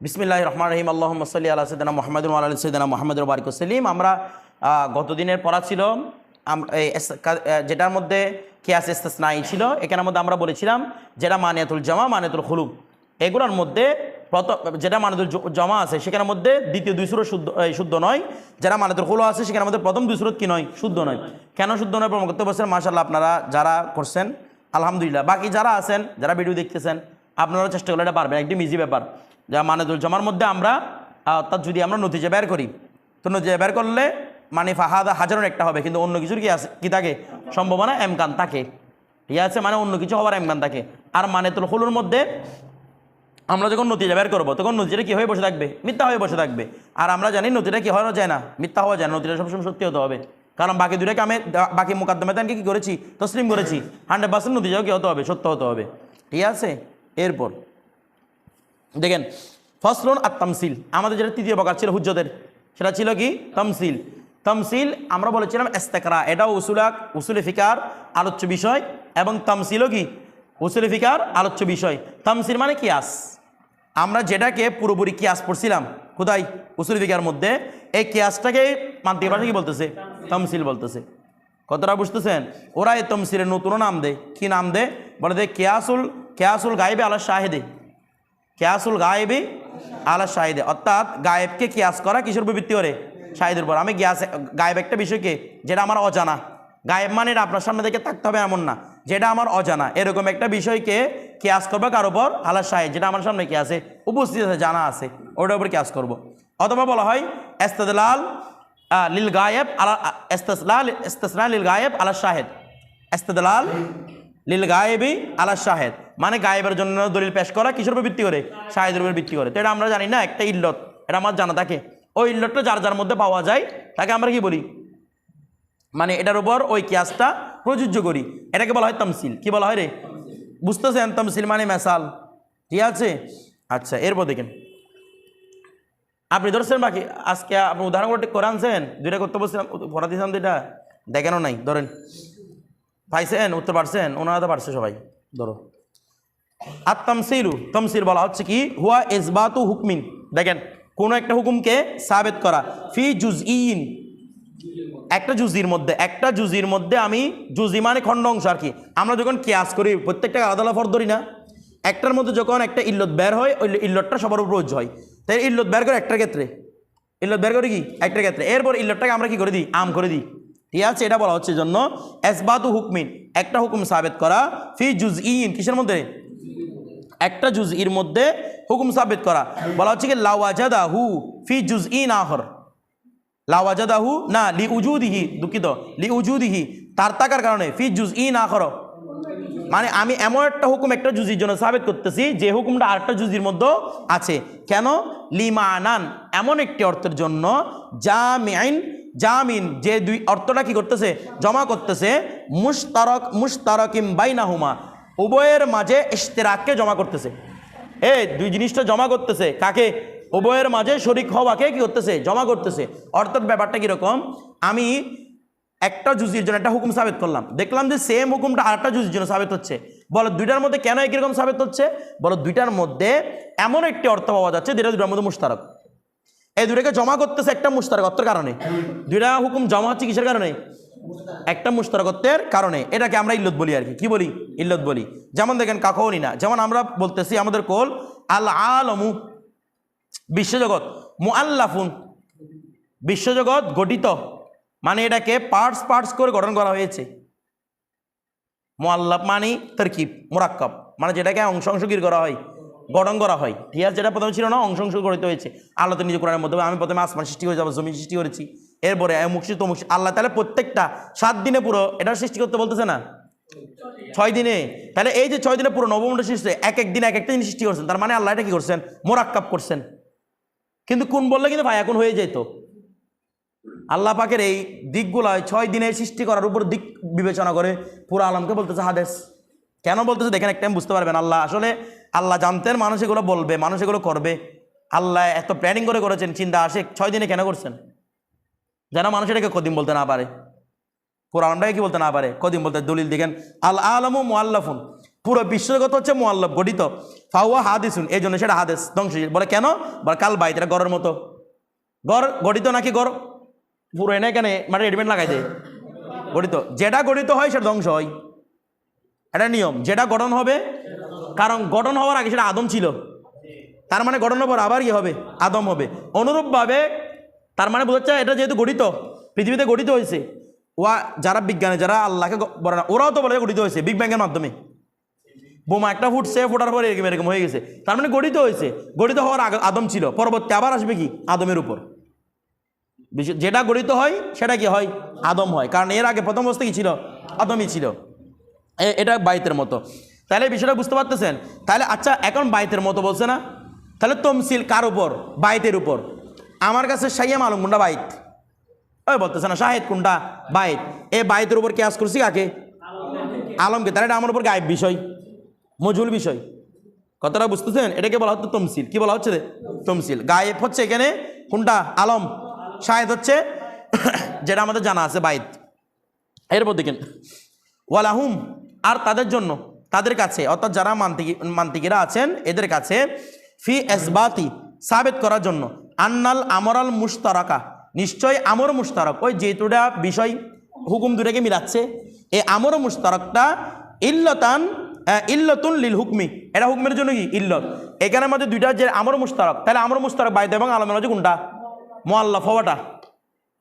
বিসমিল্লাহির রহমানির রহিম। আল্লাহুম্মা সাল্লি আলা সাইয়্যিদিনা মুহাম্মাদিন ওয়া আলা আলি সাইয়্যিদিনা মুহাম্মাদ ওয়া বারিক ওয়াসাল্লিম। আমরা গত দিনের পড়া ছিল যেটার মধ্যে কিয়াস ইস্তিসনাই ছিল। এখানের মধ্যে আমরা বলেছিলাম যেটা মানিয়াতুল জামা, মানিয়াতুল খুলুক, এগুলোর মধ্যে যেটা মানিয়াতুল জামা আছে সেখানের মধ্যে দ্বিতীয় দুই সূরা শুদ্ধ নয়, যেটা মানিয়াতুল খুলুক আছে সেখানের মধ্যে প্রথম দুই সূরা কি নয়, শুদ্ধ নয়। কেন শুদ্ধ নয় প্রমাণ করতে বলছেন। মাশাআল্লাহ, আপনারা যারা করছেন আলহামদুলিল্লাহ। বাকি যারা আছেন, যারা ভিডিও দেখতেছেন, আপনারা চেষ্টা করলে এটা পারবেন। একদম ইজি ব্যাপার। যা মানিয়াতুল জামার মধ্যে আমরা অর্থাৎ যদি আমরা নতিজা বের করি, তো নতিজা বের করলে মানে ফাহাদা হাজারন একটা হবে, কিন্তু অন্য কিছুর কি আছে, কি থাকে, সম্ভাবনা এমকান থাকে। ঠিক আছে, মানে অন্য কিছু হওয়ার এমকান থাকে। আর মানিয়াতুল খুলুর মধ্যে আমরা যখন নতিজা বের করবো তখন নতিজাটা কি হয়ে বসে থাকবে, মিথ্যা হয়ে বসে থাকবে। আর আমরা জানি নতিটা কি হওয়া যায় না, মিথ্যা হওয়া যায় না, নতিটা সবসময় সত্যি হতে হবে। কারণ বাকি দুটাকে আমি বাকি মোকাদ্দমাতে কি করেছি, তসলিম করেছি। 100% নতিজাও কি হতে হবে, সত্য হতে হবে। ঠিক আছে, এরপর দেখেন ফসলুন আর তামসিল। আমাদের যেটা তৃতীয় প্রকার ছিল হুজ্জতের, সেটা ছিল কি তামসিল। তামসিল আমরা বলেছিলাম ইস্তেকরা, এটাও উসুলে ফিকার আলোচ্য বিষয়, এবং তামসিলও কি উসুলে ফিকার আলোচ্য বিষয়। তামসিল মানে কিয়াস। আমরা যেটাকে পুরোপুরি কিয়াস পড়ছিলাম কোথায়, উসুলে ফিকার মধ্যে, এই কিয়াসটাকে মান্তিক ভাষা কি বলতেছে, তামসিল বলতেছে। কতটা বুঝতেছেন? ওরা এই তামসিলের নতুন নাম দেয়। কি নাম দেয়? বলে দেয় কেয়াসুল গায়েবে আলা শাহেদে। কিয়াসুল গায়েবি আলা শাহিদে, অর্থাৎ গায়েবকে কিয়াস করা কিসের উপর ভিত্তি করে, শাহিদের উপর। আমি গায়েব একটা বিষয়কে যেটা আমার অজানা, গায়েব মানে এটা আপনার সামনে দেখে থাকতে হবে এমন না, যেটা আমার অজানা, এরকম একটা বিষয়কে কিয়াস করবো কার উপর, আলা শাহিদ, যেটা আমার সামনে কি আছে, উপস্থিত আছে, জানা আছে, ওটার উপর কিয়াস করবো। অথবা বলা হয় ইস্তিদলাল লিল গায়েব আলা ইস্তিসনা লিল গায়েব আলা শাহিদ। ইস্তিদলাল লিল গায়েবি আলা শাহেদ মানে গায়েবের জন্য দলিল পেশ করা কিসের উপর ভিত্তি করে, শাহেদের উপর ভিত্তি করে। তো এটা আমরা জানি না, একটা ইল্লত, এটা আমার জানা থাকে। ওই ইল্লতটা যার যার মধ্যে পাওয়া যায় তাকে আমরা কি বলি, মানে এটার উপর ওই কিয়াসটা প্রযোজ্য করি। এটাকে বলা হয় তামসিল। কি বলা হয় রে, বুঝতেছেন? তামসিল মানে মেসাল। ঠিক আছে, আচ্ছা। এরপর দেখেন আপনি ধরছেন, বাকি আজকে আপনি উদাহরণগুলো ঠিক করে আনছেন, দুইটা করতে বলছিলাম, পড়া দিয়েছিলাম, দুইটা দেখানো নাই। ধরেন পাইছেন, উত্তর পারছেন, ওনারা তো পারছে সবাই। ধরো আর তামসিলু, তামসিল বলা হচ্ছে কি, হুয়া ইসবাতু হুকমিন। দেখেন কোন একটা হুকুমকে সাবেত করা, ফি জুজইন, একটা জুজির মধ্যে আমি, জুজি মানে খণ্ড অংশ আর কি। আমরা যখন কিয়াস করি প্রত্যেকটা আলাদা আলাদা ফরদ ধরি না, একটার মধ্যে যখন একটা ইল্লত বের হয়, ওই ইল্লতটা সবার উপর প্রযোজ্য হয়। তাই ইল্লত বের করে একটার ক্ষেত্রে, ইল্লত বের করি কি একটার ক্ষেত্রে, এরপর ইল্লতটাকে আমরা কি করে দিই, আম করে দিই। ঠিক আছে, এটা বলা হচ্ছে জন্য ইসবাতু হুকমিন, একটা হুকুম সাবেত করা, ফি জুজইন, কিসের মধ্যে, একটা জুজইর মধ্যে হুকুম সাবেত করা। বলা হচ্ছে কি লাওয়াজাদাহু ফি জুজইন আখর, লাওয়াজাদাহু না লিউজুদিহি, দুঃখিত, লিউজুদিহি, তার থাকার কারণে, ফি জুজইন আখর মানে আমি এমন একটা হুকুম একটা জুজির জন্য সাবেত করতেছি যে হুকুমটা আরেকটা জুজির মধ্যে আছে। কেন? লিমানান, এমন একটি অর্থের জন্য, জামিন, যে দুই অর্থটা কি করতেছে, জমা করতেছে, মুশতারকিম বাইনাহুমা, উভয়ের মাঝে ইশতিরাককে জমা করতেছে। এই দুই জিনিসটা জমা করতেছে কাকে, উভয়ের মাঝে শরিক হওয়াকে কি করতেছে, জমা করতেছে। অর্থাৎ ব্যাপারটা কিরকম, আমি একটা জুজির জন্য একটা হুকুম সাবেত করলাম, দেখলাম যে সেম হুকুমটা আরেকটা জুজির জন্য সাবেত হচ্ছে। বলো দুইটার মধ্যে কেন একই রকম সাবেত হচ্ছে? বলো দুইটার মধ্যে এমন একটি অর্থ পাওয়া যাচ্ছে যেটা দুটার মধ্যে মুশতারক। এই দুটাকে জমা করতেছে একটা মুশতারক অর্থের কারণে। দুইটা হুকুম জমা হচ্ছে কিসের কারণে, একটা মুশতারকত্বের কারণে। এটাকে আমরা ইল্লত বলি আর কি। কি বলি? ইল্লত বলি। যেমন দেখেন কাকৌনি না, যেমন আমরা বলতেছি আমাদের কোল আল আলমু, বিশ্বজগৎ, মুআল্লাফুন, বিশ্বজগৎ গঠিত, মানে এটাকে পার্টস করে গঠন করা হয়েছে। মুআল্লাফ মানে তারকিব, মুরাক্কাব, মানে যেটাকে অংশ করা হয়, গঠন করা হয়। ঠিক আছে, যেটা প্রথমে ছিল না, অংশ গঠিত হয়েছে। আল্লাহ তো নিজে কোরআনের মধ্যে, আমি প্রথমে আসমান সৃষ্টি করে যাবো, জমি সৃষ্টি করেছি, এরপরে মুক্তি তো মুক্তি। আল্লাহ তাহলে প্রত্যেকটা 7 দিনে পুরো এটা সৃষ্টি করতে বলতেছে না, 6 দিনে। তাহলে এই যে 6 দিনে পুরো নবমটা সৃষ্টি, এক এক দিন এক একটা জিনিস সৃষ্টি করছেন, তার মানে আল্লাহ এটা কি করছেন, মোরাক্কাব করছেন। কিন্তু কোন বললে কিন্তু ভাই এখন হয়ে যেত। আল্লাহ পাকের এই দিকগুলো 6 দিনে সৃষ্টি করার উপর দিক বিবেচনা করে পুরো আলমকে বলতেছে হাদেস। কেন বলতেছে দেখেন, একটা বুঝতে পারবেন। আল্লাহ জানতেন মানুষ এগুলো বলবে, মানুষ এগুলো করবে। আল্লাহ এত প্ল্যানিং করে করেছেন, চিন্তা আসে 6 দিনে কেন করছেন, যেন মানুষ এটাকে কদিম বলতে না পারে, কোরআনটাকে কি বলতে না পারে, কদিম বলতে। দলিল দেখেন, আল আলমু মুআল্লাফুন, পুরো বিশ্বজগৎ হচ্ছে মুআল্লাফ গঠিত, ফাহুয়া হাদিসুন, এই জন্য সেটা হাদিস ধ্বংসশীল। বলে কেন? বলে কাল বাইত, এটা গড়ের মতো। গড় গঠিত নাকি গড় পুরো এনে এখানে মানে রেডিমেড লাগাই দেয়? গঠিত। যেটা গঠিত হয় সেটা ধ্বংস হয়, এটা নিয়ম। যেটা গঠন হবে, কারণ গঠন হওয়ার আগে সেটা আদম ছিল, তার মানে গঠনের পর আবার কি হবে? আদম হবে। অনুরূপভাবে তার মানে বোঝাচ্ছে এটা যেহেতু গঠিত, পৃথিবীতে গঠিত হয়েছে, যারা বিজ্ঞানী, যারা আল্লাহকে বলে না, ওরাও তো বলে গঠিত হয়েছে বিগ ব্যাংয়ের মাধ্যমে। বোমা একটা ফুটছে, ফোটার পরে এরকম এরকম হয়ে গেছে, তার মানে গঠিত হয়েছে। গঠিত হওয়ার আগে আদম ছিল, পরবর্তী আবার আসবে কি? আদমের উপর। যেটা গঠিত হয় সেটা কি হয়? আদম হয়, কারণ এর আগে প্রথম অবস্থা কি ছিল? আদমই ছিল। এটা বাইতের মতো। তাহলে বিষয়টা বুঝতে পারতেছেন? তাহলে আচ্ছা, এখন বাইতের মতো বলছে না, তাহলে তমসিল কার উপর? বাইতের উপর। আমার কাছে শাইয়া মালুম কোনটা বাইত, ওই বলতেছে না শাহেদ কোনটা বাইত। এই বাইতের উপর কেয়াস করছি কাকে? আলমকে। তাহলে এটা আমার উপর গায়েব বিষয়, মজহুল বিষয়। কথাটা বুঝতেছেন? এটাকে বলা হচ্ছে তমসিল। কি বলা হচ্ছে? তমসিল। গায়েব হচ্ছে এখানে কোনটা? আলম। শাহেদ হচ্ছে যেটা আমাদের জানা আছে বাইত। এরপর দেখেন ওয়ালাহুম, আর তাদের জন্য, তাদের কাছে, অর্থাৎ যারা মান্তিকিরা আছেন এদের কাছে, ফি এসবাতি, সাবেত করার জন্য, আন্নাল আমরাল মুশতারাকা, নিশ্চয় আমর মুশতারক, ওই যেহেতুটা বিষয় হুকুম দুটাকে মিলাচ্ছে, এই আমর মুশতারকটা ইল্লতুন লিল হুকমি, এটা হুকমের জন্য কি? ইল্লত। এখানের মধ্যে দুইটা যে আমর মুশতারক, তাহলে আমর মুশতারক বাইত এবং আলমের মধ্যে কোনটা? মুআল্লাফ হওয়াটা,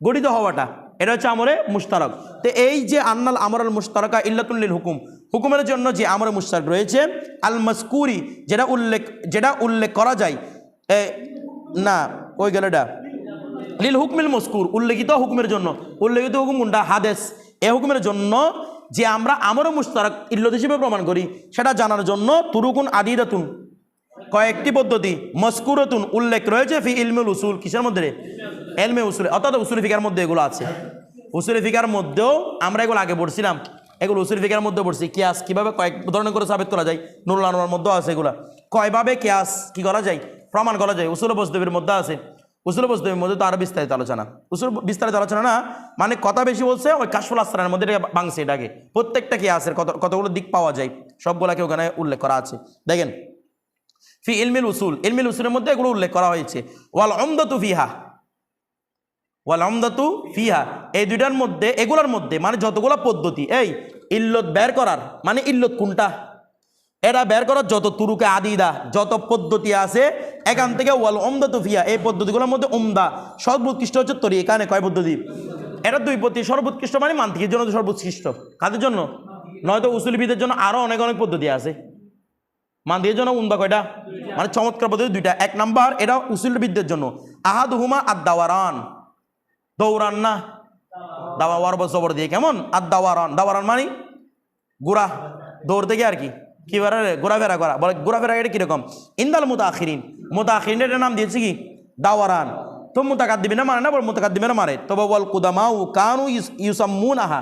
গঠিত হওয়াটা, এটা হচ্ছে আমরে মুশতারক। তো এই যে আন্নাল আমরাল মুশতারাকা ইল্লাতুল লিল হুকুম, হুকুমের জন্য যে আমরে মুশতারক রয়েছে, আল মাসকুরি, যেটা উল্লেখ করা যায়, না ওই গেলটা লিল হুকমিল মস্কুর, উল্লেখিত হুকুমের জন্য। উল্লেখিত হুকুম কোনটা? হাদেস। এই হুকুমের জন্য যে আমরা আমরে মুশতারক ইল্লত হিসেবে প্রমাণ করি, সেটা জানার জন্য তুরুকুন আদিদাতুন, কয়েকটি পদ্ধতি, মস্কুরতুন, উল্লেখ রয়েছে, ফি ইলমুল উসুল, কিসের মধ্যে? এলমে উসুল, অর্থাৎ উসুল ফিকার মধ্যে এগুলো আছে। উসুল ফিকার মধ্যেও আমরা এগুলো আগে পড়ছিলাম, এগুলো উসুল ফিকার মধ্যে পড়ছি। কিয়াস কিভাবে কয়েক ধরনের করে সাবিত করা যায়, নুরুল আনোয়ার মধ্যেও আছে এগুলো। কয়ভাবে কিয়াস কি করা যায়, প্রমাণ করা যায়, উসুল বস্তবের মধ্যে আছে। উসুল বস্তবের মধ্যে তো আরো বিস্তারিত আলোচনা। উসুল বিস্তারিত আলোচনা না, মানে কথা বেশি বলছে, ওই কাশফুল আসরারের মধ্যে এটা ভাঙছে। এটাকে প্রত্যেকটা কিয়াসের কতগুলো দিক পাওয়া যায়, সবগুলাকে ওখানে উল্লেখ করা আছে। দেখেন ফি ইলমিল উসুল, ইলমিল উসুলের মধ্যে এগুলো উল্লেখ করা হয়েছে। ওয়াল উমদাতু ফিহা, ওয়াল উমদাতু ফিহা, এই দুইটার মধ্যে, এগুলোর মধ্যে মানে যতগুলো পদ্ধতি, এই ইল্লত বের করার, মানে ইল্লত কোনটা এটা বের করার যত তুরুকে আদিদা, যত পদ্ধতি আছে, এখান থেকে ওয়াল উমদাতু ফিহা, এই পদ্ধতিগুলোর মধ্যে উমদা, সর্বোৎকৃষ্ট হচ্ছে তরি। এখানে কয় পদ্ধতি? এটা দুই পদ্ধতি। সর্বোৎকৃষ্ট মানে মান্তিকের জন্য সর্বোৎকৃষ্ট, কাদের জন্য? নয়তো উসুলবিদের জন্য আরো অনেক অনেক পদ্ধতি আছে। মান্তিকের জন্য উমদা কয়টা? মানে চমৎকার পদ্ধতি দুইটা। এক নাম্বার, এটা উসুলবিদদের জন্য, আহাদুহুমা আদ-দাওয়ারান, দৌড়ান না, দাওয়ার বছর দিয়ে কেমন? আদ-দাওয়ারান, দাওয়ারান মানে ঘোরা, দৌড় থেকে আর কি, কি ঘোরাফেরা করা। বলে ঘোরাফেরা এটা কিরকম? ইন্দাল মুতাআখিরিন, মুতাআখিরিন এর নাম দিয়েছে কি? দাওয়ারান। তো মুতাকাদ্দিমিনা মানে না, বল মুতাকাদ্দিমিনা মানে। তবে ওয়াল কুদামাউ কানু ইউসাম্মুনাহা,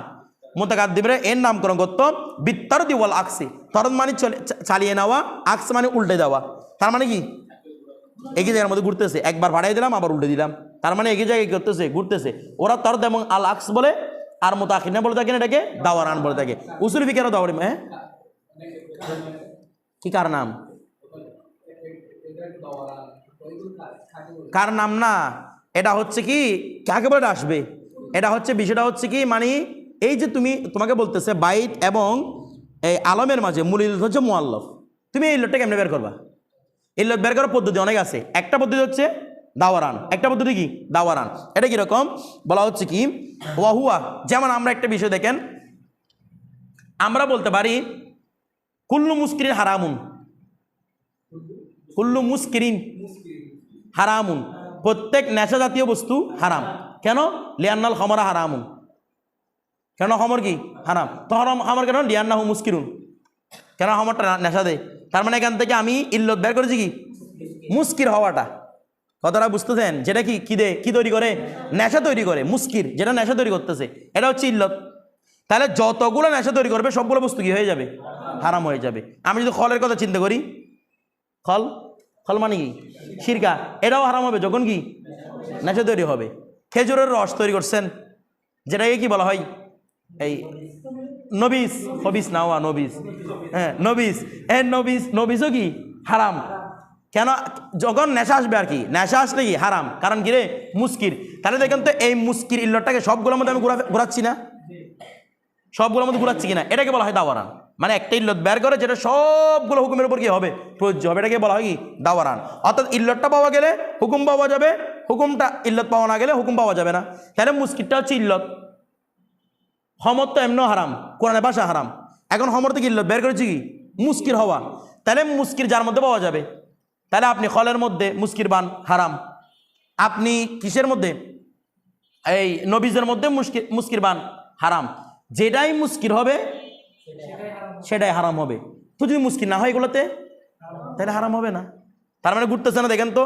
মুতাকাদ্দিমরা এর নামকরণ করত বিত্তারদি ওয়াল আকসি, তরদ মানে চালিয়ে নেওয়া, আকস মানে উল্টে দেওয়া। তার মানে কি? একই জায়গার মধ্যে ঘুরতেছে, একবার ভাড়াই দিলাম আবার উল্টে দিলাম, তার মানে একই জায়গায় করতেছে, ঘুরতেছে। ওরা তরদ এবং আল আকস বলে, আর মুতাআখিরিন বলে থাকেন এটাকে দাওয়ারান বলে থাকে। উসুল ফিকহের দাওয়ারান, হ্যাঁ কি কার নাম? কার নাম না, এটা হচ্ছে কি কাকে বলে আসবে, এটা হচ্ছে বিষয়টা হচ্ছে কি, মানে এই যে তোমাকে বলতেছে বাইত এবং এই আলমের মাঝে মূল ইল্লত হচ্ছে মুআল্লাফ, তুমি এই ইল্লতটা কেমনে বের করবা? ইল্লত বের করার পদ্ধতি অনেক আছে। একটা পদ্ধতি হচ্ছে দাওয়ারান, একটা পদ্ধতি কি? দাওয়ারান। এটা কিরকম বলা হচ্ছে কি, ওয়াহুয়া, যেমন আমরা একটা বিষয় দেখেন, আমরা বলতে পারি কুল্লু মুস্কিরিন হারামুন, কুল্লু মুস্কিরিন হারামুন, প্রত্যেক নেশা জাতীয় বস্তু হারাম। কেন? লিয়ান্নাল খামরা হারামুন, কেন খামর কি হারাম? তো খামর কেন? লিয়ান্নাহু মুস্কিরুন, কেন খামরটা নেশা দেয়। তার মানে এখান থেকে আমি ইল্লত বের করেছি কি? মুস্কির হওয়াটা। কথাটা বুঝতেছেন? যেটা কি কি দে, কি তৈরি করে? নেশা তৈরি করে। মুস্কির যেটা নেশা তৈরি করতেছে, এটা হচ্ছে ইল্লত। তাহলে যতগুলো নেশা তৈরি করবে সবগুলো বস্তু কি হয়ে যাবে? হারাম হয়ে যাবে। আমি যদি খলের কথা চিন্তা করি, খল, খল মানে কি? সিরকা, এটাও হারাম হবে যখন কি নেশা তৈরি হবে। খেজুরের রস তৈরি করছেন, যেটাকে কি বলা হয়? এই নবিস হবিস না ওয়া নবিস, হ্যাঁ নবিস, নবিসও কি হারাম। কেন? যখন নেশা আসবে আর কি, নেশা আসলে কি হারাম, কারণ কি রে মুস্কির। তাহলে দেখেন তো এই মুস্কির ইল্লতটাকে সবগুলোর মধ্যে আমি ঘোরাচ্ছি না, সবগুলোর মধ্যে ঘুরাচ্ছি কিনা, এটাকে বলা হয় দাওয়ারান। মানে একটা ইল্লত বের করে যেটা সবগুলো হুকুমের উপর কি হবে, প্রযোজ্য হবে, এটাকে বলা হয় কি দাওয়ারান। অর্থাৎ ইল্লতটা পাওয়া গেলে হুকুম পাওয়া যাবে, হুকুমটা ইল্লত পাওয়া না গেলে হুকুম পাওয়া যাবে না। তাহলে মুস্কিরটা হচ্ছে ইল্লত। হমর তো এমনও হারাম, কোরআনে ভাষা হারাম। এখন হমর থেকে ইল্লত বের করেছি কি মুস্কির হওয়া। তাহলে মুস্কির যার মধ্যে পাওয়া যাবে, তাহলে আপনি খলের মধ্যে মুস্কির বান হারাম, আপনি কিসের মধ্যে এই নবীজের মধ্যে মুস্কির বান হারাম। যেটাই মুস্কির হবে সেটাই হারাম হবে। তো যদি মুস্কির না হয় এগুলোতে তাহলে হারাম হবে না। তার মানে ঘুরতেছে না। দেখেন তো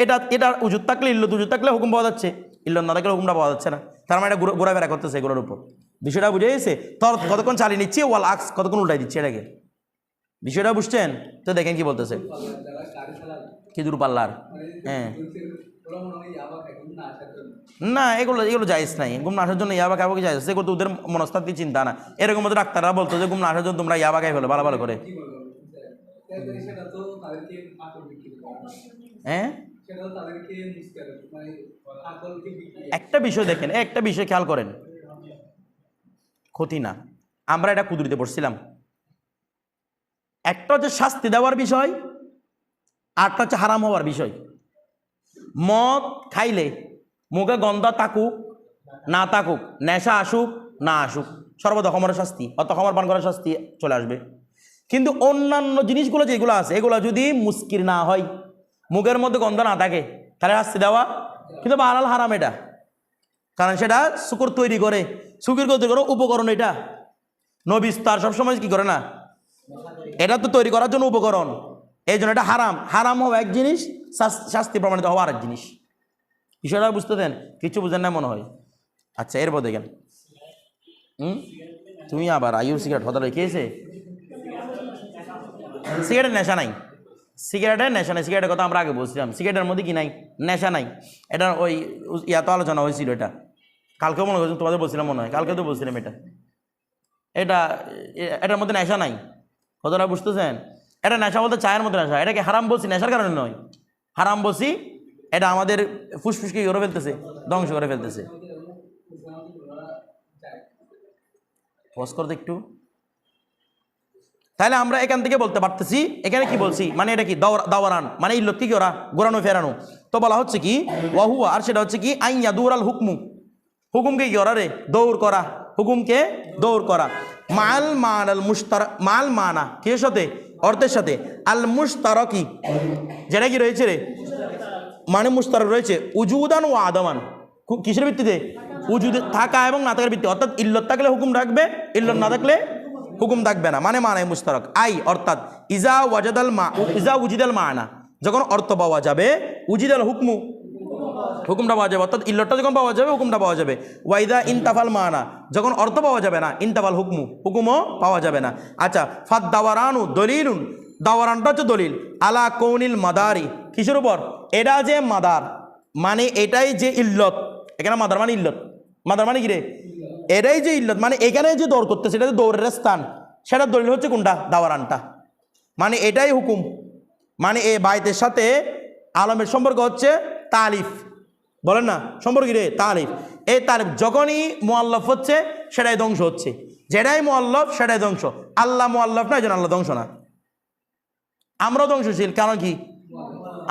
এটা উজুদ থাকলে ইল্লত, উজুদ থাকলে হুকুম পাওয়া যাচ্ছে, ইল্লত না থাকলে হুকুমটা পাওয়া যাচ্ছে না। তার মানে এটা ঘোরাফেরা করতেছে এগুলোর উপর। বিষয়টা বুঝে গেছে? তোর কতক্ষণ চালিয়ে নিচ্ছি, ওয়াল আক্স কতক্ষণ উল্টাই দিচ্ছে এটাকে। বিষয়টা বুঝছেন তো? দেখেন কি বলতেছে, কি দূর পাল্লার। হ্যাঁ না, এগুলো জায়েজ নাই। ঘুম না আসার জন্য ইয়াবা খাবো কি জায়েজ? এগুলো তো ওদের মনস্তাত্ত্বিক চিন্তা না। এরকম মতো ডাক্তাররা বলতো যে ঘুম না আসার জন্য তোমরা ইয়াবা খাই ফেলো ভালো ভালো করে। হ্যাঁ একটা বিষয় দেখেন, একটা বিষয় খেয়াল করেন, ক্ষতি না। আমরা এটা কুদুরিতে পড়ছিলাম। একটা হচ্ছে শাস্তি দেওয়ার বিষয়, আরটা হচ্ছে হারাম হওয়ার বিষয়। মদ খাইলে মুখে গন্ধ থাকুক না থাকুক, নেশা আসুক না আসুক, সর্বদা খমরের শাস্তি, অত খমর পান করার শাস্তি চলে আসবে। কিন্তু অন্যান্য জিনিসগুলো যেগুলো আছে এগুলো যদি মুস্কির না হয়, মুখের মধ্যে গন্ধ না থাকে, তাহলে শাস্তি দেওয়া কিন্তু বাহালাল হারাম এটা। কারণ সেটা শুকুর তৈরি করে, শুকুর তৈরি করে উপকরণ এটা। নবী তার সবসময় কি করে না, এটা তো তৈরি করার জন্য উপকরণ, এই জন্য এটা হারাম। হারাম হওয়া এক জিনিস, শাস্তি প্রমাণিত হওয়া আরেক জিনিস। বিষয়টা বুঝতে দেন, কিছু বুঝেন না মনে হয়। আচ্ছা এরপর দেখেন, তুমি আবার আয়ু সিগারেট হতা খেয়েছে? সিগারেটের নেশা নাই, সিগারেটের নেশা নাই। সিগারেটের কথা আমরা আগে বলছিলাম, সিগারেটের মধ্যে কি নাই, নেশা নাই। এটা ওই ইয়াতো আলোচনা হয়েছিল, এটা কালকেও মনে করছিলাম, তোমাদের বলছিলাম মনে হয়, কালকে তো বলছিলাম এটার মধ্যে নেশা নাই। কতটা বুঝতেছেন? এটা নেশা বলতে চায়ের মধ্যে নেশা, এটাকে হারাম বলছি নেশার কারণে নয়, হারাম বলছি এটা আমাদের ফুসফুসকে করে ফেলতেছে, ধ্বংস করে ফেলতেছে। পজ করতে একটু। তাহলে আমরা এখান থেকে বলতে পারতেছি এখানে কি বলছি, মানে এটা কি দাওয়ারান, মানে ইল্লত কি করা, ঘোরানো ফেরানো। তো বলা হচ্ছে কি ওয়াহুয়া, আর সেটা হচ্ছে কি আইয়া দৌড়াল হুকমু, হুকুমকে কি করা রে, দৌড় করা, হুকুমকে দৌড় করা। মাল মান আল মুস্তার, মাল মানা কিসের সাথে, অর্থের সাথে, আল মুস্তারকি যেটা কি রয়েছে রে, মানে মুস্তারক রয়েছে, উজুদান ও আদমান, কিসের ভিত্তিতে, উজুদে থাকা এবং না থাকার ভিত্তিতে। অর্থাৎ ইল্লত থাকলে হুকুম থাকবে, ইল্লত না থাকলে হুকুম থাকবে না। মানে মানায় মুস্তারক আই, অর্থাৎ ইজা ওয়াজাদাল মা, ইজা উজিদাল মানা, যখন অর্থ পাওয়া যাবে, উজিদাল হুকমু, হুকুমটা পাওয়া যাবে। অর্থাৎ ইল্লতটা যখন পাওয়া যাবে হুকুমটা পাওয়া যাবে। ওয়াইদা ইনতাফাল মানা, যখন অর্থ পাওয়া যাবে না, ইনতাফাল হুকমু, হুকুমও পাওয়া যাবে না। আচ্ছা ফাদ দাওয়ারানু দলিলুন, দাওয়ারানটা হচ্ছে দলিল, আলা কৌনিল মাদারি, কিসের উপর, এটা যে মাদার, মানে এটাই যে ইল্লত, এখানে মাদার মানে ইল্লত, মাদার মানে কি রে, এটাই যে ইল্লত, মানে এখানে যে দৌড় করতেছে এটা যে দৌড়ের স্থান, সেটা দলিল হচ্ছে কোনটা, দাওয়ারানটা। মানে এটাই হুকুম, মানে এই বাইতের সাথে আলমের সম্পর্ক হচ্ছে তালিফ, বলেন না সম্পর্ক রে, তালিফ। এই তালিফ যখনই মুআল্লাফ হচ্ছে সেটাই ধ্বংস হচ্ছে, যেটাই মুআল্লাফ সেটাই ধ্বংস। আল্লাহ মুআল্লাফ না, এই জন্য আল্লাহ ধ্বংস না। আমরাও ধ্বংসশীল, কারণ কি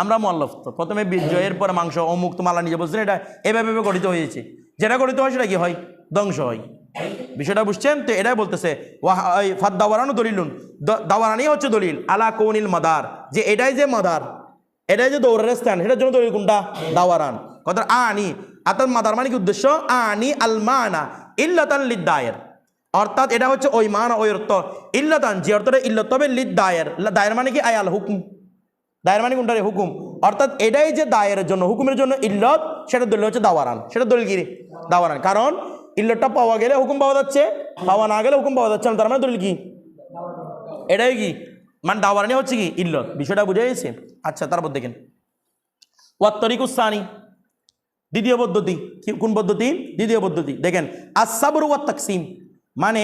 আমরা মুআল্লাফ। তো প্রথমে বীর্য, এরপরে মাংস, অমুক, তো আল্লাহ নিজে বলছেন এটা এভাবে গঠিত হয়েছে, যেটা গঠিত হয় সেটা কি হয়, ধ্বংস হয়। বিষয়টা বুঝছেন তো? এটাই বলতেছে ফাদ দাওয়ারানু দলিলুন, দাওয়ারানি হচ্ছে দলিল, আলা কৌনিল মাদার, যে এটাই যে মাদার, এটাই যে দৌড়ের স্থান, সেটার জন্য দলিল কোনটা, দাওয়ারান। কথা আনি, অর্থাৎ মাদার মানে কি উদ্দেশ্য, আনি আল মানা ইল্লাতান লিদ দায়ের, অর্থাৎ এটা হচ্ছে ওই মানা, ওই অর্থ, ইল্লাতান যে অর্থটা ইল্লত হবে, লিদ দায়ের, দায়ের মানে কি আয়াল হুকুম, দায়ের মানে কোনটা রে, হুকুম। অর্থাৎ এটাই যে দায়ের জন্য, হুকুমের জন্য ইল্লত, সেটার দলিল হচ্ছে দাওয়ারান, সেটা দলিল কি, দাওয়ারান। কারণ ইল্লতটা পাওয়া গেলে হুকুম পাওয়া যাচ্ছে, পাওয়া না গেলে হুকুম পাওয়া যাচ্ছে না, তার মানে দলিল কি, এটাই কি, মানে দাওয়ারানি হচ্ছে কি ইল্লত। বিষয়টা বুঝে গেছে? আচ্ছা তারপর দেখেন ওয়াত তরিকুসানি, দ্বিতীয় পদ্ধতি। কোন পদ্ধতি? দ্বিতীয় পদ্ধতি। দেখেন আস-সাবর ওয়াত তাকসিম, মানে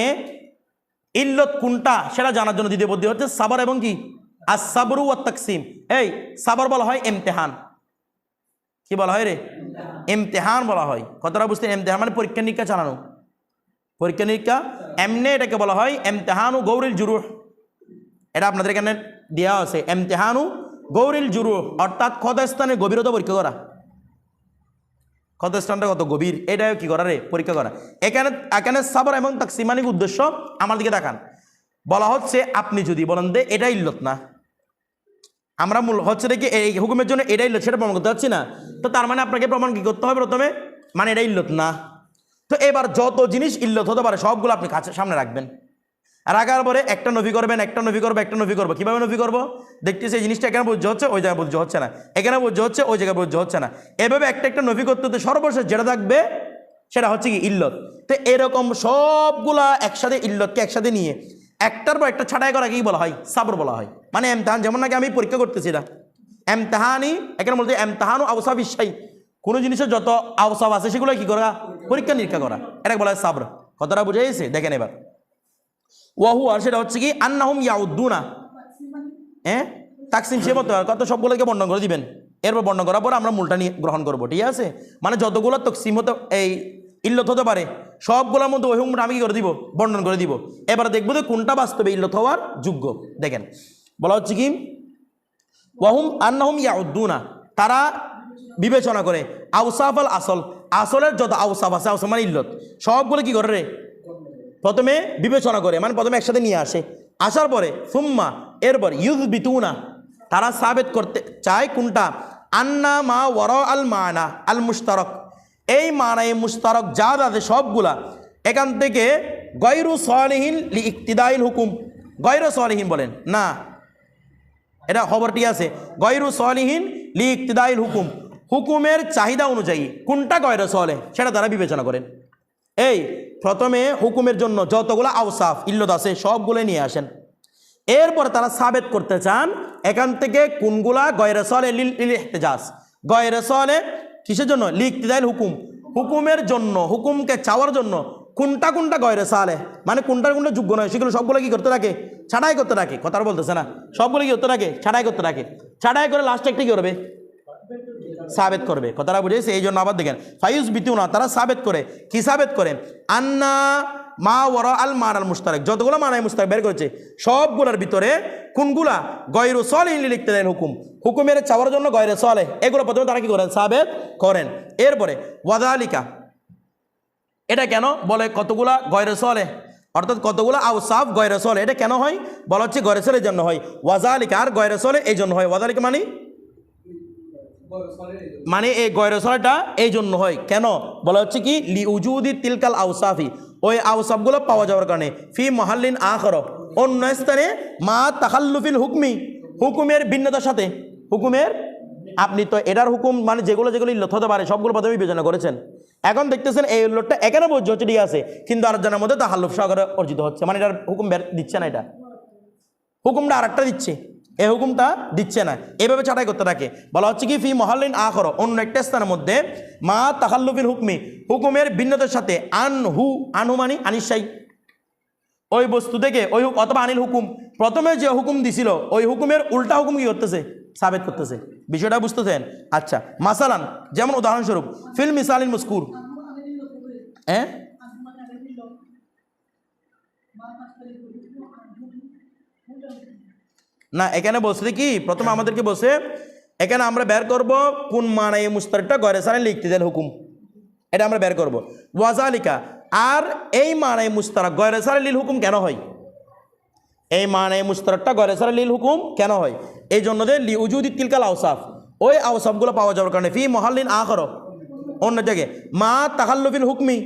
ইল্লত কোনটা সেটা জানার জন্য দ্বিতীয় পদ্ধতি হচ্ছে সাবর এবং কি আস-সাবরু ওয়াত তাকসিম। এই সাবর বলা হয় ইমতিহান, কি বলা হয় রে? ইমতিহান বলা হয়। কতটা বুঝতে? ইমতিহান মানে পরীক্ষা নিরীক্ষা চালানো, পরীক্ষা নিরীক্ষা। এমনি এটাকে বলা হয় ইমতিহানু গৌরিল জুরুহ। এটা আপনাদের এখানে দেওয়া আছে, ইমতিহানু গৌরিল জুরুহ, অর্থাৎ ক্ষতস্থানের গভীরতা পরীক্ষা করা। ক্ষতস্থানটা কত গভীর এটা কি করা রে? পরীক্ষা করা। এখানে এখানে সাবর এবং তাকসিমানিক উদ্দেশ্য আমার দিকে দেখান। বলা হচ্ছে আপনি যদি বলেন যে এটা ইল্লত না, আমরা মূল হচ্ছে দেখি এই হুকুমের জন্য এটা ইল্লত, সেটা প্রমাণ করতে পারছি না, তো তার মানে আপনাকে প্রমাণ কি করতে হবে প্রথমে? মানে এটা ইল্লত না। তো এবার যত জিনিস ইল্লত হতে পারে সবগুলো আপনি কাছে সামনে রাখবেন। রাখার পরে একটা নফি করবেন, একটা নফি করবো, একটা নফি করবো। কীভাবে নফি করবো? দেখতেছি এই জিনিসটা এখানে বুঝতে হচ্ছে, ওই জায়গায় বুঝতে হচ্ছে না, এখানে বুঝতে হচ্ছে, ওই জায়গায় বুঝতে হচ্ছে না। এভাবে একটা একটা নফি করতে হতে সর্বশেষ যেটা থাকবে সেটা হচ্ছে কি ইল্লত। তো এরকম সবগুলা একসাথে ইল্লতকে একসাথে নিয়ে একটার পর একটা ছাঁটাই করা কি বলা হয়? সাবর বলা হয়। মানে এমতাহান, যেমন নাকি আমি পরীক্ষা করতেছি না, এমতাহানি এখানে বলতে এমতাহানু আওসাফ ইসাই, কোনো জিনিসের যত আওসাফ আছে সেগুলো কি করা? পরীক্ষা নিরীক্ষা করা। এটা বলা হয় সাবর। কতটা বুঝে গেছে? দেখেন এবার ওয়াহু, আর সেটা হচ্ছে কি আন্নাহুম ইয়াউদ্দুনা, হ্যাঁ তাকসিম সে মতো কত সবগুলোকে বর্ণনা করে দিবেন। এরপর বর্ণনা করার পর আমরা মূলটা নিয়ে গ্রহণ করবো, ঠিক আছে? মানে যতগুলো তকসিম হতে এই ইল্লত হতে পারে সবগুলোর মধ্যে ওই হুকুমটা আমি কি করে দিব? বর্ণনা করে দিব। এবার দেখবো যে কোনটা বাস্তবে ইল্লত হওয়ার যোগ্য। দেখেন বলা হচ্ছে কি ওয়াহুম আন্নাহুম ইয়াউদ্দুনা, তারা বিবেচনা করে আওসাফ আল আসল, আসলের যত আওসাফ আছে, আওসাফ মানে ইল্লত, সবগুলো কি করে রে? প্রথমে বিবেচনা করে, মানে প্রথমে একসাথে নিয়ে আসে, আসার পরে সুম্মা এরপর ইউযবিতুনা, তারা সাবেত করতে চায় কোনটা? আন্না মা ওয়ারা আল মানা আল মুশতারক, এই মানায় মুশতারক যা আছে সবগুলা এখান থেকে গয়রু সালিহিন লি ইক্তিদাইল হুকুম, গয়রু সালিহিন বলেন না, এটা খবরটি আছে, গয়রু সালিহিন লি ইক্তিদাইল হুকুম, হুকুমের চাহিদা অনুযায়ী কোনটা গয়রু সালেহ সেটা তারা বিবেচনা করেন। এই প্রথমে হুকুমের জন্য যতগুলো আওসাফ ইল্লত আছে সবগুলো নিয়ে আসেন, এরপর তারা সাবেত করতে চান এখান থেকে কোনগুলা গয়রে সালেহ লিল ইহতিজাজ, গয়রে সালেহ কিসের জন্য? লিইক্তিদাইল হুকুম, হুকুমের জন্য, হুকুমকে চাওয়ার জন্য কোনটা কোনটা গয়রে সালেহ, মানে কোনটা কোনটা যোগ্য নয় সেগুলো সবগুলো কি করতে থাকে? ছাড়াই করতে থাকে। কথা বলতেছে না, সবগুলো কি করতে থাকে? ছাড়াই করতে থাকে। ছাড়াই করে লাস্টে একটা কি করবে? সাবেত করবে। কথাটা বুঝেছে? এই জন্য আবার দেখেন ফাইজ বিতুনা, তারা সাবেত করে, কি সাবেত করে? আন্না মা ওয়ারা আল মান আল মুশতারক, যতগুলো মানায় মুশতারক বের করেছে সবগুলোর ভিতরে কোনগুলা গয়রু সালিহিন লিল ইক্তিদাইল হুকুম, হুকুমের চাওয়ার জন্য গয়রে সালেহ, এগুলো প্রথমে তারা কি করেন? সাবেত করেন। এরপরে ওয়াযালিকা, এটা কেন বলে? কতগুলা গয়রে সালেহ, অর্থাৎ কতগুলো আওসাফ গয়রে সালেহ, এটা কেন হয়? বলা হচ্ছে গয়রে সালেহ এই জন্য হয়, ওয়াযালিকা আর গয়রে সালেহ এই জন্য হয়। ওয়াযালিকা মানে এই গয়রে সালেহটা এই জন্য হয় কেন? বলা হচ্ছে কি লি উজুদি তিলকাল আওসাফি, ওই আওসাফগুলো পাওয়া যাওয়ার কারণে, ফি মাহাল্লিন আখর, অন্য স্থানে, মা তাখাল্লুফিল হুকমি, হুকুমের ভিন্নতার সাথে, হুকুমের, আপনি তো এটার হুকুম মানে যেগুলো যেগুলো ইল্লত হতে পারে সবগুলো প্রথমে বিবেচনা করেছেন, এখন দেখতেছেন এই ইল্লতটা এখানে বলছে হচ্ছে ঠিক আছে, কিন্তু আরেকজনের মধ্যে তাহাল্লুফ সহকারে অর্জিত হচ্ছে, মানে এটার হুকুম বের দিচ্ছে না, এটা হুকুমটা আরেকটা দিচ্ছে, এই হুকুমটা দিচ্ছে না, এভাবে ছাঁটাই করতে থাকে। বলা হচ্ছে কি ফি মহাল্লিন আখর, অন্য একটা স্থানের মধ্যে, মা তাখাল্লুফিল হুকমি, হুকুমের ভিন্নতার সাথে, আনহু মানি আনিসাই, ওই বস্তু থেকে ওই অথবা আনিল হুকুম, প্রথমে যে হুকুম দিছিল ওই হুকুমের উল্টা হুকুম কি করতেছে? সাবেত করতেছে। বিষয়টা বুঝতেছেন? আচ্ছা, মাসালান যেমন উদাহরণস্বরূপ ফিল মিসালিন মুস্কুর, হ্যাঁ না, এখানে বসে কি প্রথমে আমাদেরকে বসে এখানে আমরা বের করব কোন মানায় মুস্তারকটা গয়রে সালিহিন লিল ইক্তিদাইল হুকুম, এটা আমরা বের করব। ওয়াযালিকা, আর এই মানায় মুস্তারক গয়রে সালিহিন লিল হুকুম কেন হয়? এই মানায় মুস্তারকটা গয়রে সালিহিন লিল হুকুম কেন হয়? এই জন্য যে লি উজুদি তিলকাল আওসাফ, ওই আওসাফগুলো পাওয়া যাওয়ার কারণে, ফি মহাল্লিন আখর, অন্য জায়গায়, মা তাখাল্লুফিল হুকমি,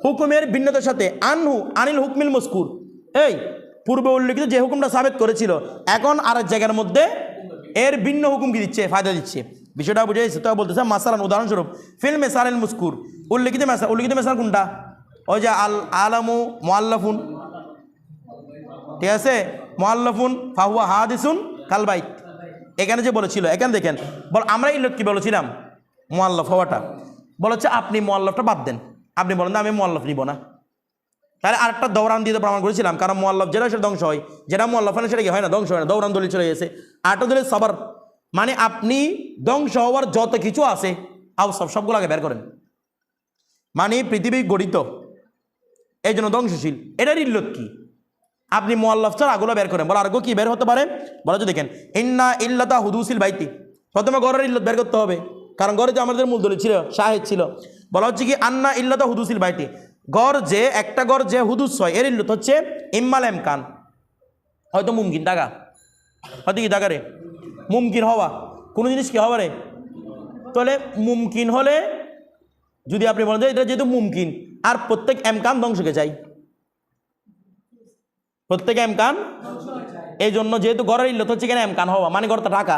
হুকুমের ভিন্নতার সাথে, আনহু আনিল হুকমিল মজকুর, এই পূর্বে উল্লেখিত যে হুকুমটা সাবেত করেছিল এখন আরেক জায়গার মধ্যে এর ভিন্ন হুকুম কি দিচ্ছে? ফায়দা দিচ্ছে। বিষয়টা বুঝে যাচ্ছে? তো বলতেছে মাসালান উদাহরণস্বরূপ ফিল মেসালিল মুস্কুর, উল্লেখিত মেসাল কোনটা? ওই যে আল আলামু মুআল্লাফুন, ঠিক আছে, মুআল্লাফুন ফাহুয়া হাদিসুন কাল বাইত, এখানে যে বলেছিল, এখানে দেখেন বল আমরা ইল্লত কি বলেছিলাম? মুআল্লাফ হওয়াটা। বলেছে আপনি মুআল্লাফটা বাদ দেন, আপনি বলেন না আমি মুআল্লাফ নিব না, তাহলে আরেকটা দৌড়ান দিয়ে প্রমাণ করেছিলাম, কারণ মুআল্লাফ যেটা সেটা ধ্বংস হয়, যেটা মুআল্লাফ না সেটা কি হয় না, ধ্বংস হয় না, দৌড়ান দলিল চলে গেছে। আরেকটা দলিল সাবার, মানে আপনি ধ্বংস হওয়ার যত কিছু আছে সবগুলো আগে বের করেন, মানে পৃথিবী গঠিত এই জন্য ধ্বংসশীল, এটার ইল্লত কি? আপনি মুআল্লাফ ছাড়া আগুলো বের করেন। বলে আরগো কি বের হতে পারে? বলা যে দেখেন ইন্না ইল্লাতা হুদুসিল বাইতি, প্রথমে ঘরের ইল্লত বের করতে হবে, কারণ ঘরে যে আমাদের মূল দলিল ছিল, শাহেদ ছিল। বলা হচ্ছে কি আন্না ইল্লাতা হুদুসিল বাইতি, গড় যে একটা গড় যে হুদুস হয় এর ইল্লত হচ্ছে ইম্মাল এমকান, হয়তো মুমকিন টাকা, হয়তো কি টাকা রে মুমকিন হওয়া, কোনো জিনিস কি হওয়া রে। তাহলে মুমকিন হলে যদি আপনি বলেন যে এটা যেহেতু মুমকিন, আর প্রত্যেক এমকান ধ্বংসকে চাই, প্রত্যেক এমকান, এই জন্য যেহেতু গড়ের ইল্লত হচ্ছে কেন এমকান হওয়া, মানে গড়টা টাকা,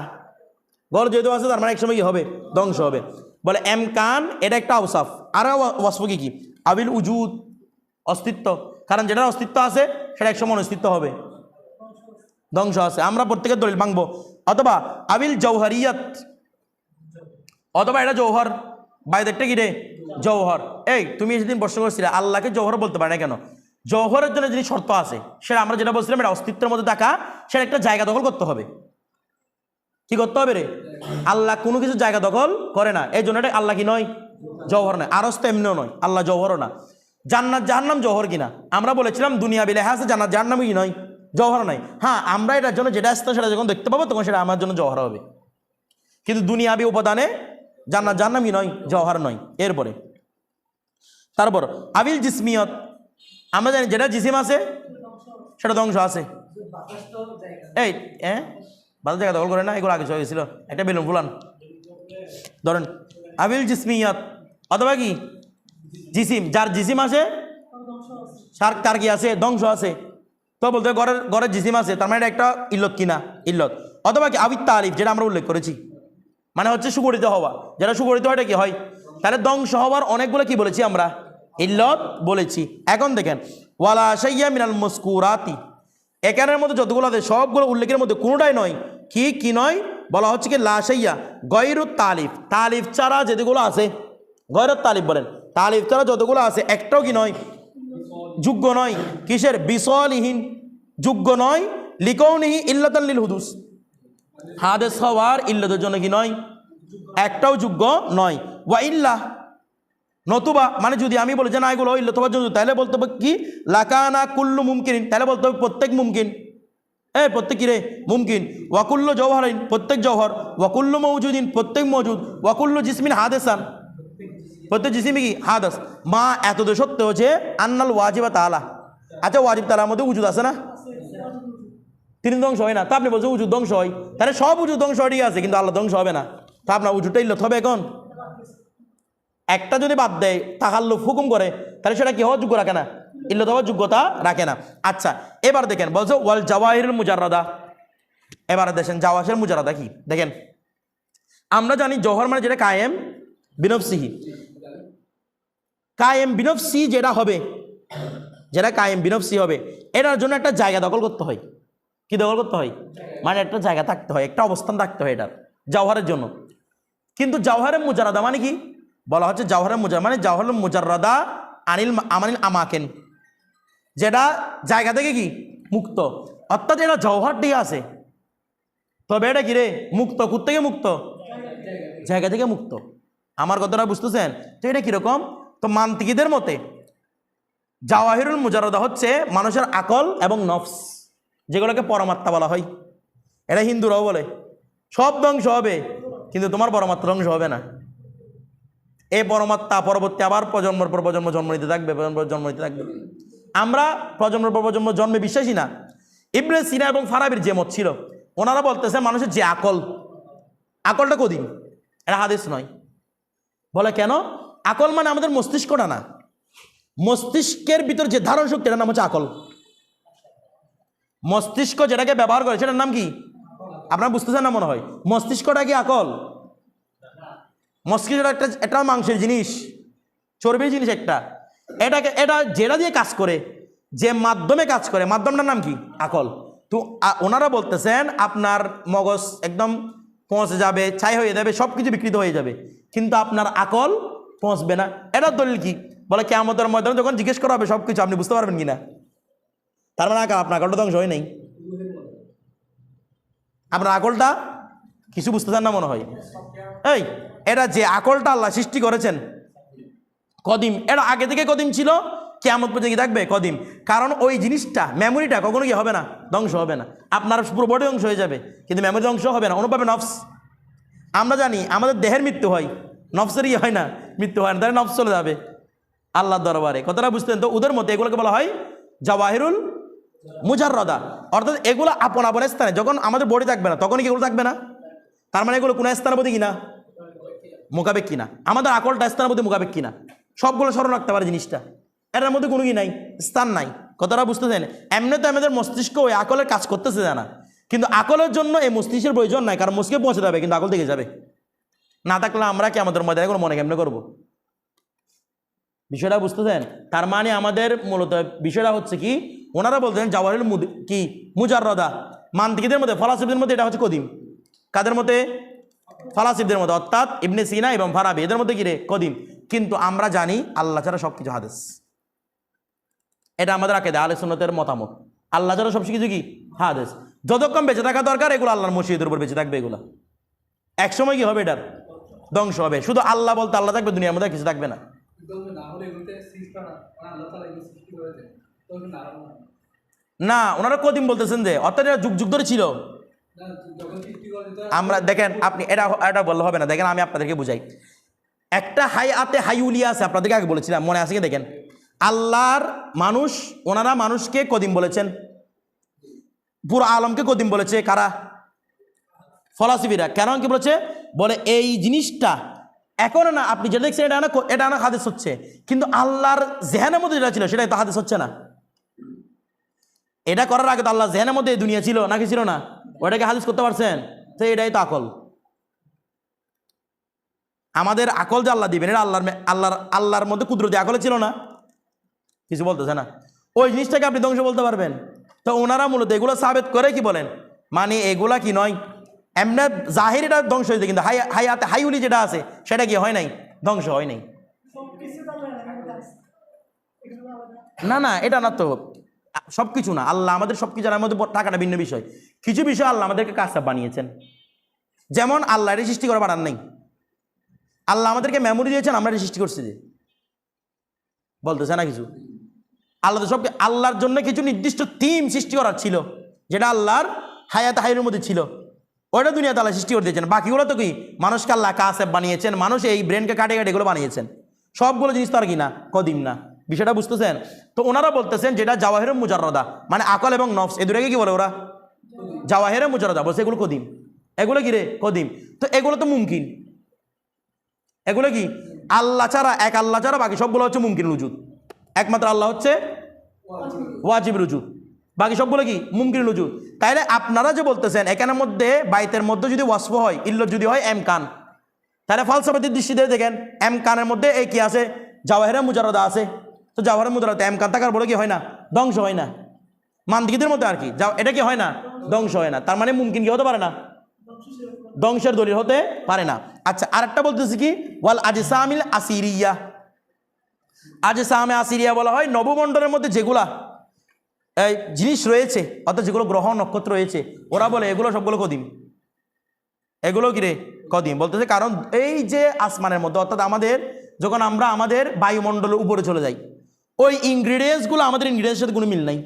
গড় যেহেতু আছে তার মানে একসময় কি হবে, ধ্বংস হবে। বলে এমকান এটা একটা আওসাফ, আর ওয়াসফ কি আবিল উজুদ, অস্তিত্ব, কারণ যেটার অস্তিত্ব আছে সেটা একসময় অস্তিত্ব হবে, ধ্বংস আছে। আমরা প্রত্যেকের দলিল ভাঙবো। অথবা আবিল জৌহরিয়াত, অথবা এটা জৌহর, বাইরেরটা কি রে জৌহর। এই তুমি সেদিন প্রশ্ন করছিলে আল্লাহকে জৌহর বলতে পারে না কেন? জৌহরের জন্য যিনি শর্ত আছে সেটা আমরা যেটা বলছিলাম, এটা অস্তিত্বের মধ্যে থাকা, সেটা একটা জায়গা দখল করতে হবে। কি করতে হবে রে? আল্লাহ কোনো কিছু জায়গা দখল করে না, এই জন্য এটা আল্লাহ কি নয়, জৌহর নয়। আরস তো এমনিও নয়, আল্লাহ জৌহরও না। জান্নাত জাহান্নাম জৌহর কিনা? আমরা বলেছিলাম দুনিয়া বিলে হ্যাঁ জান্নাত জাহান্নাম কি নয়, জৌহর নয়। হ্যাঁ, আমরা এটার জন্য যেটা আসতো সেটা যখন দেখতে পাবো তখন সেটা আমার জন্য জৌহর হবে, কিন্তু দুনিয়াবি উপাদানে জান্নাত জাহান্নাম কি নয়, জৌহর নয়। এরপরে তারপর আবিল জিসমিয়ত, আমরা জানি যেটা জিসিম আছে সেটা ধ্বংস আছে। এই বাজার জায়গা দখল করে না, এগুলো আগে চলে গেছিল, একটা বেলুন ফুলান ধরেন। আবিল জিসমিয়াত, অথবা কি জিসিম, যার জিসিম আছে তার কি আছে, ধ্বংস আছে। তো বলতে ঘরের জিসিম আছে, তার মানে একটা ইল্লত কিনা, ইল্লত। অথবা কি আবিত তালিফ, যেটা আমরা উল্লেখ করেছি, মানে হচ্ছে সুগঠিত হওয়া, যেটা সুগঠিত হয় এটা কি হয়। তাহলে ধ্বংস হওয়ার অনেকগুলো কি বলেছি আমরা, ইল্লত বলেছি। এখন দেখেন ওয়ালা শাইয়া মিনাল মাসকুরাতি, এখানের মধ্যে যতগুলো আছে সবগুলো উল্লেখের মধ্যে কোনোটাই নয় কি কি নয়, বলা হচ্ছে কি লা শাইয়া গয়রুত তালিফ, তালিফ ছাড়া যেগুলো আছে, গয়রুত তালিফ বলেন, তালিফ ছাড়া যতগুলো আছে একটাও কি নয়, যোগ্য নয়। কিসের? বিসলিহীন, যোগ্য নয়। লিকৌনিহি ইল্লাতাল লিল হুদুস, হাদেস হওয়ার ইল্লতের জন্য কি নয়, একটাও যোগ্য নয়। ওয়া ইল্লা, নতুবা মানে যদি আমি বলি যে না এগুলো ইল্লত হওয়ার জন্য, তাহলে বলতে হবে কি লাকানা কুল্লু মুমকিন, তাহলে বলতে হবে প্রত্যেক মুমকিন, প্রত্যেক কি রে মুমকিন। ওয়াকুল্লু জওহরিন, প্রত্যেক জওহর। ওয়াকুল্লু মৌজুদিন, প্রত্যেক মৌজুদ। ওয়াকুল্লু জিসমিন হাদেসান, প্রত্যেক জিসিমি কি হাদাস। মা এতদূর সত্ত্বেও যে আন্নাল ওয়াজিবা তাআলা, আচ্ছা ওয়াজিব তাআলার মধ্যে উজুদ আছে না, তিনি ধ্বংস হয় না, তা আপনি বলছেন উজুদ ধ্বংস হয়, তাহলে সব উজুদ ধ্বংস হয়ে আছে কিন্তু আল্লাহ ধ্বংস হবে না, তা আপনার উজুদটা ইল্লত হবে। এখন একটা যদি বাদ দেয় তাকাল্লুফ হুকুম করে, তাহলে সেটা কি হওয়ার যোগ্য রাখে না, ইল্লত হওয়ার যোগ্যতা রাখে না। আচ্ছা এবার দেখেন বলছে ওয়াল জাওয়াহিরুল মুজাররাদা, এবার দেখেন জাওয়াহির মুজাররাদা কি দেখেন। আমরা জানি জওহর মানে যেটা কায়েম বিনফসিহি, কায়েম বিনফসি যেটা হবে, যেটা কায়েম বিনফসি হবে, এটার জন্য একটা জায়গা দখল করতে হয়। কি দখল করতে হয়? মানে একটা জায়গা থাকতে হয়, একটা অবস্থান থাকতে হয় এটার, জাওহারের জন্য। কিন্তু জাওহারের মুজাররাদা মানে কি? বলা হচ্ছে জাওহারের মুজাররাদা মানে জাওহারের মুজাররাদা আনিল আমানিল আমাকেন, যেটা জায়গা থেকে কি মুক্ত, অর্থাৎ এটা জওহারটি আছে তবে এটা কি রে মুক্ত। কোত্থেকে মুক্ত? জায়গা থেকে মুক্ত। আমার কথাটা বুঝতেছেন? তো এটা কিরকম? তো মান্তিকিদের মতে জাওয়াহিরুল মুজাররাদা হচ্ছে মানুষের আকল এবং নফস, যেগুলোকে পরমাত্মা বলা হয়। এটা হিন্দুরাও বলে সব ধ্বংস হবে কিন্তু তোমার পরমাত্মা ধ্বংস হবে না। এই পরমাত্মা পরবর্তী আবার প্রজন্মের পর প্রজন্ম জন্ম নিতে থাকবে, জন্ম নিতে থাকবে। আমরা প্রজন্মের পর প্রজন্ম জন্মে বিশ্বাসী না। ইবনে সিনা এবং ফারাবির যে মত ছিল, ওনারা বলতেছে মানুষের যে আকলটা কদিন, এটা হাদিস নয়। বলে কেন? আকল মানে আমাদের মস্তিষ্কটা না, মস্তিষ্কের ভিতর যে ধারণ শক্তি এটার নাম হচ্ছে আকল। মস্তিষ্ক যেটাকে ব্যবহার করে সেটার নাম কি? আপনারা বুঝতেছেন না মনে হয়। মস্তিষ্কটা কি আকল? মস্তিষ্ক একটা মাংসের জিনিস, চর্বির জিনিস একটা, এটা যেটা দিয়ে কাজ করে, যে মাধ্যমে কাজ করে, মাধ্যমটার নাম কি? আকল। তো ওনারা বলতেছেন আপনার মগজ একদম পৌঁছে যাবে, ছাই হয়ে যাবে, সব কিছু বিকৃত হয়ে যাবে, কিন্তু আপনার আকল পৌঁছবে না। এটার দলিল কি? বলে কিয়ামতের ময়দানে যখন জিজ্ঞেস করা হবে সব কিছু আপনি বুঝতে পারবেন কিনা। তার মানে আপনার আকলটা ধ্বংস হয় নাই, আপনার আকলটা কিছু বুঝতেছেন না মনে হয়। এই এটা যে আকলটা আল্লাহ সৃষ্টি করেছেন কদিম, এটা আগে থেকে কদিম ছিল, কিয়ামত পর্যন্ত কি থাকবে কদিম। কারণ ওই জিনিসটা মেমোরিটা কখনো কি হবে না, ধ্বংস হবে না। আপনার পুরো বডি ধ্বংস হয়ে যাবে কিন্তু মেমোরি ধ্বংস হবে না। অনুভবে নফস, আমরা জানি আমাদের দেহের মৃত্যু হয়, নফসের ইয়ে হয় না, মৃত্যু হয় না, তাহলে নফস চলে যাবে আল্লাহর দরবারে। কথাটা বুঝতেন তো? ওদের মধ্যে এগুলোকে বলা হয় জাওয়াহিরুল মুজাররদা, অর্থাৎ এগুলো আপন আপন স্থানে, যখন আমাদের বডি থাকবে না তখন কি এগুলো থাকবে না। তার মানে এগুলো কোন স্থানের প্রতি কিনা মোকাবেক কিনা, আমাদের আকলটা স্থানের প্রতি মোকাবেক কিনা, সবগুলো স্মরণ রাখতে পারে জিনিসটা, এটার মধ্যে কোনো কি নাই, স্থান নাই। কথাটা বুঝতেছেন? এমনি তো আমাদের মস্তিষ্ক ওই আকলের কাজ করতেছে জানা, কিন্তু আকলের জন্য এই মস্তিষ্কের প্রয়োজন নাই, কারণ মস্তিষ্কে পৌঁছে যাবে কিন্তু আকল থেকে যাবে না। থাকলে আমরা কি আমাদের মধ্যে কোনো মনে কেমনে করবো? বিষয়টা বুঝতেছেন? তার মানে আমাদের মূলত বিষয়টা হচ্ছে কি, ওনারা বলতেন জাওয়াহিরুল কি মুজাররদা, মান্তিকীদের মধ্যে, ফলাসিফদের মধ্যে এটা হচ্ছে কদিম। কাদের মধ্যে? ফলাসিফদের মধ্যে, অর্থাৎ ইবনে সিনা এবং ফারাবি, এদের মধ্যে কি রে কদিম। কিন্তু আমরা জানি আল্লাহ ছাড়া সবকিছু হাদিস, এটা আমাদের আকীদা আহলে সুন্নাতের মতামত। আল্লাহ ছাড়া সব কিছু কি হাদিস, যতক্ষণ বেঁচে থাকা দরকার এগুলো আল্লাহর মসজিদের উপর বেঁচে থাকবে, এগুলো একসময় কি হবে, এটার ধ্বংস হবে। শুধু আল্লাহ বলতে আল্লাহ থাকবে, দুনিয়ার মধ্যে কিছু থাকবে না। না, ওনারা কদিম বলতেছেন যে, অর্থাৎ এটা যুগ যুগ ধরে ছিল। আমরা দেখেন, আপনি এটা বললে হবে না। দেখেন আমি আপনাদেরকে বুঝাই, একটা হায়াতে হাইউলিয়া আছে, আপনাদেরকে আগে বলেছিলাম, মনে আছে কি? দেখেন আল্লাহর মানুষ, ওনারা মানুষকে কদিম বলেছেন, পুরো আলমকে কদিম বলেছে কারা? ফলাসিফিরা। কেন কি বলেছে? বলে এই জিনিসটা এখন না, আপনি যেটা দেখছেন এটা না হাদিস হচ্ছে, কিন্তু আল্লাহর জেহানের মধ্যে যেটা ছিল সেটাই তো হাদিস হচ্ছে না। এটা করার আগে তো আল্লাহ জেহানের মধ্যে এই দুনিয়া ছিল নাকি ছিল না? ওটাকে হাদিস করতে পারছেন? তো এটাই তো আকল। আমাদের আকল যে আল্লাহ দিবেন, এটা আল্লাহর মধ্যে কুদরতি আকলে ছিল না, কিছু বলতেছে না। ওই জিনিসটাকে আপনি ধ্বংস বলতে পারবেন? তো ওনারা মূলত এগুলো সাবেত করে কি বলেন, মানে এগুলা কি নয়, এমনি জাহির এটা ধ্বংস হয়েছে, কিন্তু হায়াতে হাইউলি যেটা আছে সেটা কি হয় নাই, ধ্বংস হয় নাই। না না, এটা না তো, সবকিছু না। আল্লাহ আমাদের সবকিছু জানার মধ্যে টাকাটা ভিন্ন বিষয়। কিছু বিষয় আল্লাহ আমাদেরকে কাজটা বানিয়েছেন, যেমন আল্লাহ এটা সৃষ্টি করে বানান নাই। আল্লাহ আমাদেরকে মেমোরি দিয়েছেন, আমরা এটা সৃষ্টি করছি যে, বলতেছে না কিছু। আল্লাহ তো সব, আল্লাহর জন্য কিছু নির্দিষ্ট থিম সৃষ্টি করার ছিল, যেটা আল্লাহর হায়াত হাইরের মধ্যে ছিল, ওটা দুনিয়াতে আল্লাহ সৃষ্টি করে দিয়েছেন। বাকিগুলো তো কি মানুষকে আল্লাহ কাসেব বানিয়েছেন, মানুষ এই ব্রেনকে কাটে কাটে এগুলো বানিয়েছেন। সবগুলো জিনিস তো আর কি না কদিম না। বিষয়টা বুঝতেছেন তো? ওনারা বলতেছেন যেটা জাওয়াহিরুল মুজাররদা, মানে আকল এবং নফস, এই দুটাকে কি বলে ওরা? জাওয়াহিরুল মুজাররদা বলছে, এগুলো কদিম। এগুলো কি রে? কদিম। তো এগুলো তো মুমকিন, এগুলো কি আল্লাহ ছাড়া, এক আল্লাহ ছাড়া বাকি সবগুলো হচ্ছে মুমকিন রুজুদ। একমাত্র আল্লাহ হচ্ছে ওয়াজিব রুজুদ, বাকি সবগুলো কি মুমকিন রুজুদ। তাইলে আপনারা যে বলতেছেন এখানের মধ্যে বাইতের মধ্যে যদি ওয়াসফ হয়, ইল্লত যদি হয় এম কান, তাহলে ফালসাফাতির দৃষ্টিতে দেখেন এম কানের মধ্যে এই কি আছে? জাওয়াহিরুল মুজাররদা আছে। তো জাওয়াহিরুল মুজাররদা এম কান থাকার বলে কি হয় না, ধ্বংস হয় না। মান্তিকীদের মধ্যে আর কি এটা কি হয় না, ধ্বংস হয় না। তার মানে মুমকিন কি হতে পারে না, ধ্বংসের দলিল হতে পারে না। আচ্ছা, আরেকটা বলতেছি কি, ওয়াল আজসামিল আসিরিয়া। আজসামে আসিরিয়া বলা হয় নবমণ্ডলের মধ্যে যেগুলা এই জিনিস রয়েছে, অর্থাৎ যেগুলো গ্রহ নক্ষত্র রয়েছে, ওরা বলে এগুলো সবগুলো কদিম। এগুলো কি রে? কদিম বলতেছে। কারণ এই যে আসমানের মধ্যে, অর্থাৎ আমাদের যখন আমরা আমাদের বায়ুমণ্ডলের উপরে চলে যাই, ওই ইনগ্রিডিয়েন্টসগুলো আমাদের ইনগ্রিডিয়েন্টের সাথে কোনো মিল নাই।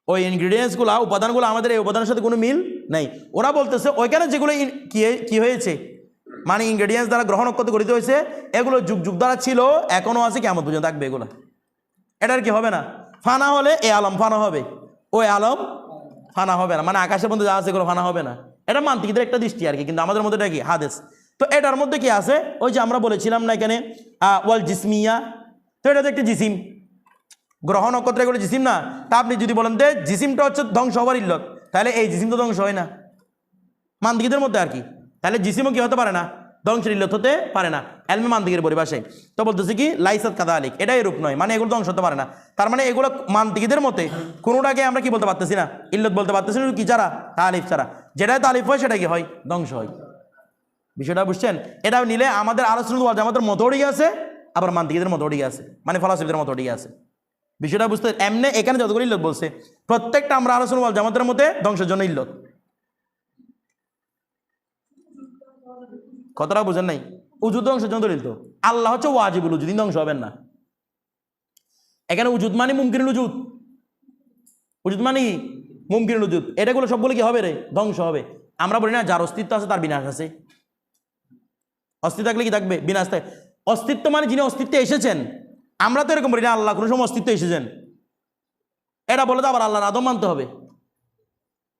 ওই ইনগ্রিডিয়েন্টসগুলো, উপাদানগুলো আমাদের এই উপাদানের সাথে কোনো মিল নেই। ওরা বলতেছে ওইখানে যেগুলো কি হয়েছে, মানে ইনগ্রিডিয়েন্টস দ্বারা গ্রহ নক্ষত্র গঠিত হয়েছে, এগুলো যুগ যুগ দ্বারা ছিল, এখনও আছে, কিয়ামত পর্যন্ত থাকবে এগুলো। এটার কি হবে না, ফানা হলে এ আলম ফানা হবে, ওই আলম ফানা হবে না। মানে আকাশের মধ্যে যা আছে এগুলো ফানা হবে না। এটা মান্তিকীদের একটা দৃষ্টি আর কি, কিন্তু আমাদের মধ্যে এটা কি হাদিস। তো এটার মধ্যে কি আছে, ওই যে আমরা বলেছিলাম না এখানে ওয়াল জিসমিয়া, তো এটা তো একটা জিসিম, গ্রহ নক্ষত্র এগুলো জিসিম না। তা আপনি যদি বলেন যে জিসিমটা হচ্ছে ধ্বংস হবার ইল্লত, তাহলে এই জিসিম তো ধ্বংস হয় না মান্তিকীদের মধ্যে আর কি। তাহলে জিসিমও কি হতে পারে না, ধ্বংসের ইল্লত হতে পারে না এলমে মান্তিকের পরিভাষায়। তো বলতেছি কি লাইসাত কাযালিক, এটা এরূপ নয়, মানে এগুলো ধ্বংস হতে পারে না। তার মানে এগুলো মান্তিকীদের মতে কোনোটাকে আমরা কি বলতে পারতেছি না, ইল্লত বলতে পারতেছি না, কি ছাড়া, তালিফ ছাড়া। যেটা তালিফ হয় সেটা কি হয়, ধ্বংস হয়। বিষয়টা বুঝছেন? এটা নিলে আমাদের আলোচনা আমাদের মতোরই আছে, আবার মান্তিকদের মতো ঠিক আছে, মানে ফলাসিফদের মতো ঠিক আছে। বিষয়টা বুঝতে এমনি এখানে যতগুলো ইল্লত বলছে প্রত্যেকটা আমরা আলোচনা ওয়াল জামাতের মধ্যে ধ্বংসের জন্য ইল্লত। কতটা বুঝেন নাই? উজুদ ধ্বংসের জন্য দলিল তো আল্লাহ হচ্ছে ওয়াজিবুল উজুদ, ধ্বংস হবেন না। এখানে উজুদ মানে মুমকিনুল উজুদ, উজুদ মানে মুমকিনুল উজুদ, এটাগুলো সবগুলো কি হবে রে? ধ্বংস হবে। আমরা বলি না যার অস্তিত্ব আছে তার বিনাশ আছে, অস্তিত্ব থাকলে কি থাকবে? বিনাশ থাকে। অস্তিত্ব মানে যিনি অস্তিত্বে এসেছেন। আমরা তো এরকম বলি না আল্লাহ কোনো সময় অস্তিত্বে এসেছেন, এটা বলে তো আবার আল্লাহর আদম মানতে হবে।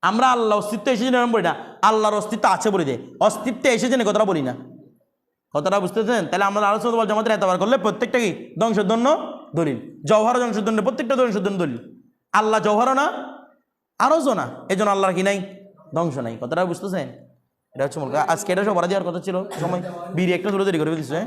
আমরা আল্লাহ অস্তিত্ব এসেছেন এরকম বলি না, আল্লাহর অস্তিত্ব আছে বলি দে, অস্তিত্বে এসেছেন এ কথাটা বলি না। কথাটা বুঝতেছেন? তাহলে আমরা আলোচনা ওয়াল জামাতের এতবার করলে প্রত্যেকটা কি ধ্বংসের জন্য দলিল, জওহার ধ্বংসের জন্য, প্রত্যেকটা ধ্বংসের জন্য দলিল। আল্লাহ জওহারও না আরজও না, এই জন্য আল্লাহর কি নাই? ধ্বংস নাই। কথাটা বুঝতেছেন? এটা হচ্ছে মূল। আজকে এটা সব দেওয়ার কথা ছিল, সময় বিড়ি একটা তুলে তৈরি করে দিচ্ছে।